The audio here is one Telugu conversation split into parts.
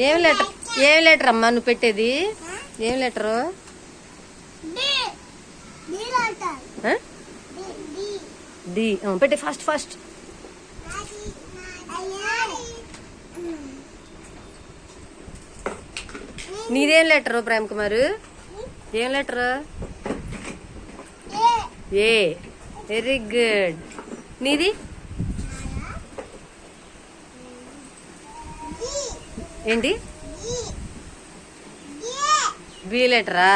ఏం లెటర్ అమ్మా నువ్వు పెట్టేది? ఏం లెటరు? డి. పెట్టే ఫాస్ట్. నీదేం లెటరు ప్రేమ్ కుమార్? ఏం లెటరు? ఏ. Very good. నీది ఏంటి? బి లెటరా?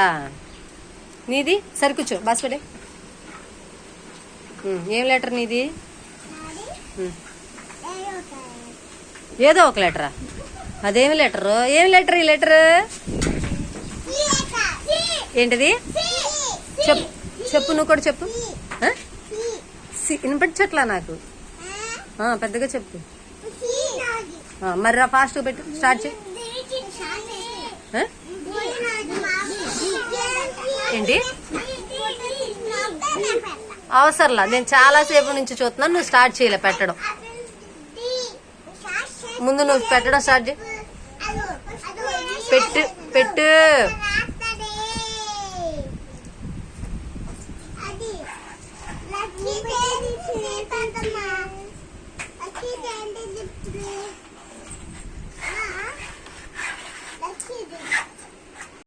నీది? సరి కూర్చో బాస్పడే. ఏం లెటర్ నీది? ఏదో ఒక లెటరా? అదేమి లెటరు? ఏం లెటర్ ఈ లెటర్? ఏంటిది? చెప్పు నువ్వు కూడా చెప్పు. వినిపించట్లా నాకు. పెద్దగా చెప్పు. మరి రా ఫాస్ట్ పెట్టు. స్టార్ట్ చేయి. ఏంటి? అవసరంలా, నేను చాలా సేపు నుంచి చూస్తున్నాను. నువ్వు స్టార్ట్ చేయలే పెట్టడం. ముందు నువ్వు పెట్టడం స్టార్ట్ చేయి. పెట్టు.